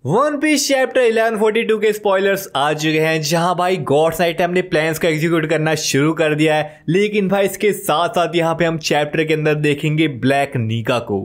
One piece chapter 1142 के spoilers आ चुके हैं, जहां भाई गॉड्स नाइट ने अपने प्लान्स को एग्जीक्यूट करना शुरू कर दिया है। लेकिन भाई इसके साथ साथ यहाँ पे हम चैप्टर के अंदर देखेंगे ब्लैक नीका को।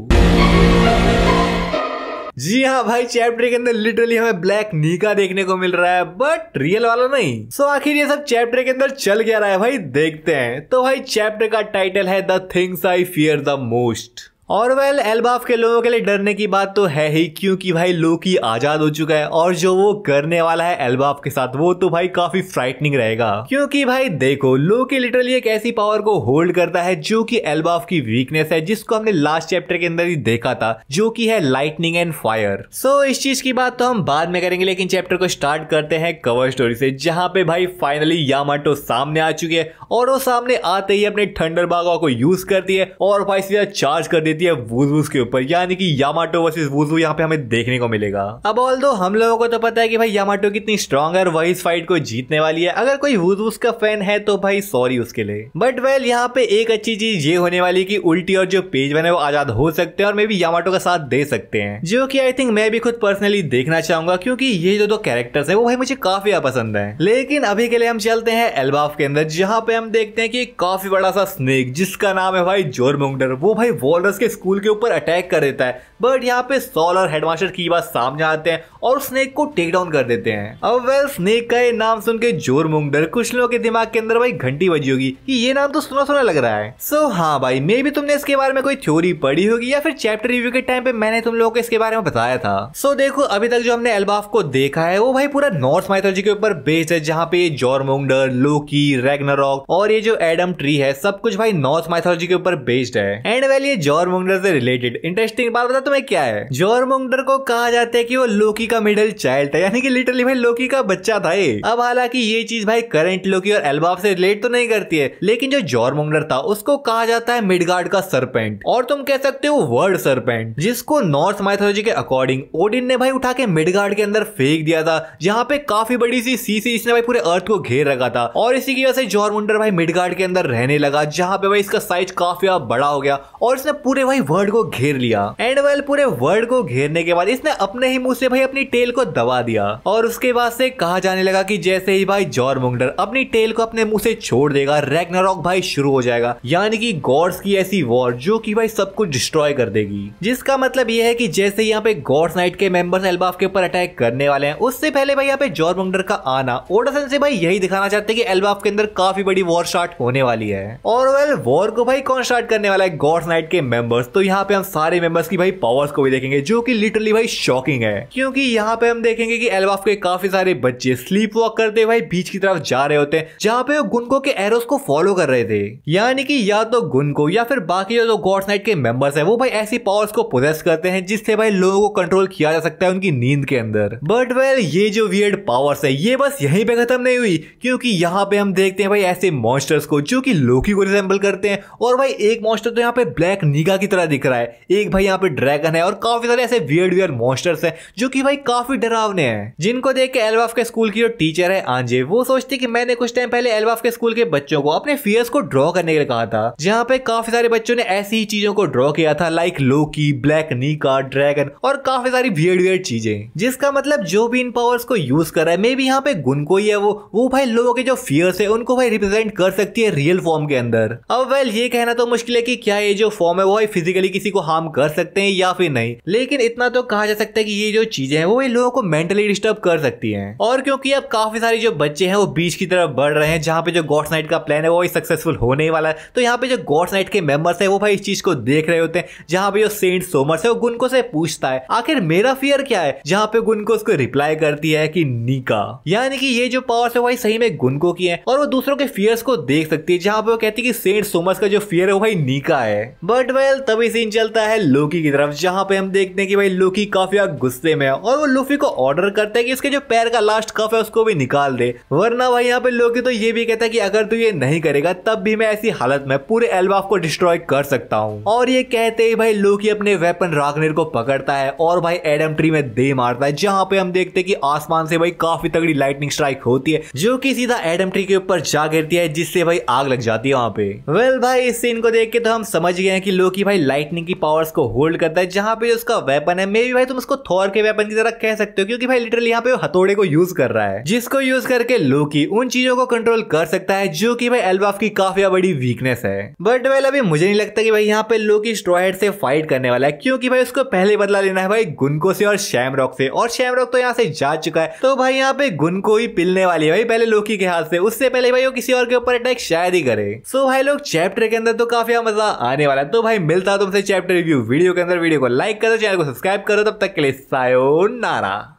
जी हाँ भाई, चैप्टर के अंदर लिटरली हमें ब्लैक नीका देखने को मिल रहा है, बट रियल वाला नहीं। सो आखिर ये सब चैप्टर के अंदर चल क्या रहा है भाई, देखते हैं। तो भाई चैप्टर का टाइटल है the things I fear the most. और वेल एल्बाफ के लोगों के लिए डरने की बात तो है ही, क्योंकि भाई लोकी आजाद हो चुका है और जो वो करने वाला है एल्बाफ के साथ वो तो भाई काफी फ्राइटनिंग रहेगा। क्योंकि भाई देखो, लोकी लिटरली एक ऐसी पावर को होल्ड करता है जो कि एल्बाफ की वीकनेस है, जिसको हमने लास्ट चैप्टर के अंदर ही देखा था, जो कि है लाइटनिंग एंड फायर। सो इस चीज की बात तो हम बाद में करेंगे, लेकिन चैप्टर को स्टार्ट करते हैं कवर स्टोरी से, जहां पे भाई फाइनली यामाटो सामने आ चुकी है और वो सामने आते ही अपने थंडर बागा को यूज करती है और भाई सीधा चार्ज कर देती है वुज़वुज़ के ऊपर। यानी कि यामाटो वर्सेस वुज़वू यहाँ पे हमें देखने को मिलेगा। अब ऑल्दो हम लोगों को तो पता है कि भाई यामाटो कितनी स्ट्रांग है और वही इस फाइट को जीतने वाली है। अगर कोई वुज़वुज़ का फैन है तो भाई सॉरी उसके लिए। बट वेल यहाँ पे एक अच्छी चीज ये होने वाली कि उल्टी और जो पेज वन है वो आजाद हो सकते हैं और मे भी यामाटो का साथ दे सकते हैं, जो कि आई थिंक मैं भी खुद पर्सनली देखना चाहूंगा, क्योंकि ये जो दो कैरेक्टर्स है वो भाई मुझे काफी पसंद है। लेकिन अभी के लिए हम चलते हैं एल्बाफ के अंदर, जहाँ पे हम देखते हैं कि काफी बड़ा सा स्नेक जिसका नाम है भाई जोरमुंगडर, वो भाई वॉलरस के स्कूल के ऊपर अटैक कर देता है। बट यहाँ पे सॉल और हेडमास्टर की बात सामने आते हैं और स्नेक को टेक डाउन कर देते हैं। अब वेल स्नेक का ये नाम सुन के जोरमुंगडर कुछ लोगों के दिमाग के अंदर भाई घंटी बजी होगी कि ये नाम तो सुना सुना लग रहा है। सो हाँ भाई, मे भी तुमने इसके बारे में कोई थ्योरी पढ़ी होगी या फिर चैप्टर रिव्यू के टाइम पे मैंने तुम लोगों को इसके बारे में बताया था। सो देखो, अभी तक जो हमने एल्बाफ को देखा है वो भाई पूरा नॉर्स माइथोलॉजी के ऊपर बेस्ड है, जहाँ पे जोरमुंगडर, लोकी, रैग्नारॉक और ये जो एडम ट्री है सब कुछ भाई नॉर्स माइथोलॉजी के ऊपर बेस्ड है। एंड वेल ये जोरमुंगडर से रिलेटेड इंटरेस्टिंग बात बता तुम्हें क्या है, जोरमुंगडर को कहा जाता है कि वो लोकी का मिडिल चाइल्ड है, यानी कि लिटरली भाई लोकी का बच्चा था ये। अब हालांकि ये चीज भाई करंट लोकी और एल्बाफ से रिलेट तो नहीं करती है, लेकिन जो जोरमुंगडर था उसको कहा जाता है मिडगार्ड का सरपेंट, और तुम कह सकते हो वर्ड सरपेंट, जिसको नॉर्स माइथोलॉजी के अकॉर्डिंग ओडिन ने भाई उठा के मिडगार्ड के अंदर फेंक दिया था, जहाँ पे काफी बड़ी सी सी इसने भाई पूरे अर्थ को घेर रखा था। और इसी की वजह से जोरमुंगडर भाई मिडगार्ड के अंदर रहने लगा, जहाँ पे भाई इसका साइज काफी बड़ा हो गया और इसने पूरे भाई वर्ल्ड को घेर लिया। एंड वेल पूरे वर्ल्ड को घेरने के बाद इसने अपने ही मुंह से भाई अपनी टेल को दबा दिया, और उसके बाद से कहा जाने लगा कि जैसे ही भाई जोरमुंगडर अपनी टेल को अपने मुंह से छोड़ देगा, रैग्नारॉक भाई शुरू हो जाएगा, यानी कि गॉड्स की ऐसी वॉर जो कि भाई सब कुछ डिस्ट्रॉय कर देगी। जिसका मतलब ये है कि जैसे यहाँ पे गॉड्स नाइट के मेंबर्स एल्बाफ के ऊपर अटैक करने वाले हैं, उससे पहले भाई यहाँ पे जोरमुंगडर का आना ओडा सेंसेई भाई यही दिखाना चाहते हैं कि एल्बाफ के अंदर काफी बड़ी वॉर स्टार्ट होने वाली है। और वेल वॉर को भाई कौन स्टार्ट करने वाला है, गॉड्स नाइट के मेंबर्स। तो यहाँ पे हम सारे मेंबर्स की भाई पावर्स को भी देखेंगे, जो कि लिटरली भाई शॉकिंग है, क्योंकि यहाँ पे हम देखेंगे कि एल्बाफ के काफी सारे बच्चे स्लीप वॉक करते भाई बीच की तरफ जा रहे होते हैं, जहाँ पे वो गुनको के एरोस को फॉलो कर रहे थे। यानी कि या तो गुनको या फिर बाकी जो गॉड्स नाइट के मेंबर्स हैं वो भाई ऐसी पावर्स को पोजेस करते हैं जिससे भाई लोगों को कंट्रोल किया जा सकता है उनकी नींद के अंदर। बट वेल ये जो वियर्ड पावर्स है ये बस यहीं पे खत्म नहीं हुई, क्योंकि यहाँ पे हम देखते हैं भाई ऐसे मॉन्स्टर्स को जो कि लोकी को रिसेंबल करते हैं। और भाई एक मॉन्स्टर तो यहाँ पे ब्लैक नीका की तरह दिख रहा है, एक भाई यहाँ पे ड्रैगन है और काफी सारे ऐसे वियर्ड मॉन्स्टर्स हैं जो कि भाई काफी डरावने हैं, जिनको देख के एल्बाफ के स्कूल की जो टीचर है आंजे, वो सोचती कि मैंने कुछ टाइम पहले एल्बाफ के स्कूल के बच्चों को अपने फियर्स को ड्रॉ करने के लिए कहा था, जहाँ पे काफी सारे बच्चों ने ऐसी ही चीजों को ड्रॉ किया था, लाइक लोकी, ब्लैक नीका, ड्रैगन और काफी सारी वियर्ड चीजें। जिसका मतलब जो भी इन पावर्स को यूज कर रहा है, मे बी यहाँ पे गुनको ही है वो भाई लोगों के जो फियर्स है उनको भाई रिप्रेजेंट कर सकती है रियल फॉर्म के अंदर। अब वेल ये कहना तो मुश्किल है कि क्या ये जो फॉर्म है वो भाई फिजिकली किसी को हार्म कर सकते हैं या फिर नहीं, लेकिन इतना तो कहा जा सकता है कि ये जो चीजें हैं वो लोगों को मेंटली डिस्टर्ब कर सकती हैं। और क्योंकि अब काफी सारे जो बच्चे हैं वो बीच की तरफ बढ़ रहे हैं, जहाँ पे जो गॉड्स नाइट का प्लान है वो सक्सेसफुल होने ही वाला है, तो यहाँ पे जो गॉड्स नाइट के मेंबर्स है वो भाई इस चीज को देख रहे होते हैं, जहाँ पे जो सेंट सोमर्स है वो गुनको से पूछता है आखिर मेरा फियर क्या है, जहाँ पे गुनको उसको रिप्लाई करती है कि नीका। यानी कि ये जो पावर्स है भाई सही में गुनको की है और वो दूसरों के फियर्स को देख सकती है, जहाँ पे वो कहती है कि सेंट सोमर्स का जो फियर है वो भाई नीका है। बट वेल तभी सीन चलता है लोकी की तरफ, जहाँ पे हम देखते हैं कि भाई लोकी काफी गुस्से में है और वो लूफी को ऑर्डर करता है कि उसके जो पैर का लास्ट कफ है उसको भी निकाल दे, वरना भाई यहाँ पे लोकी तो ये भी कहता है कि अगर तू ये नहीं करेगा तब भी मैं ऐसी हालत में पूरे एल्बाफ को डिस्ट्रॉय कर सकता हूँ। और ये कहते ही भाई लोकी अपने वेपन रागनेर को पकड़ता है और भाई एडम ट्री में दे मारता है, जहाँ पे हम देखते हैं कि आसमान से भाई काफी तगड़ी लाइटनिंग स्ट्राइक होती है, जो कि सीधा एडम ट्री के ऊपर जा गिरती है, जिससे भाई आग लग जाती है वहाँ पे। वेल भाई इस सीन को देख के तो हम समझ गए हैं कि लोकी भाई लाइटनिंग की पावर्स को होल्ड करता है, जहां पे उसका वेपन है मे भी भाई तुम उसको थॉर के वेपन की तरह कह सकते हो, क्योंकि भाई लिटरली यहाँ पे वो हथौड़े को यूज कर रहा है, जिसको यूज करके लोकी उन चीजों को कंट्रोल कर सकता है जो कि भाई एल्बाफ की काफी बड़ी वीकनेस है। बट वेल अभी मुझे नहीं लगता कि भाई यहाँ पे लोकी स्ट्रॉ हेड से फाइट करने वाला है, क्योंकि भाई उसको पहले बदला लेना है भाई गुनको से और शैमरॉक से, और शैमरॉक तो यहाँ से जा चुका है, तो भाई यहाँ पे गुनको ही पिलने वाली है भाई पहले लोकी के हाथ से, उससे पहले भाई वो किसी और के ऊपर अटैक शायद ही करे। सो भाई लोग चैप्टर के अंदर तो काफी मजा आने वाला है। तो भाई मिलता है तुमसे चैप्टर रिव्यू वीडियो के अंदर। वीडियो को लाइक करो, चैनल को सब्सक्राइब करो, तब तक के लिए सायोनारा।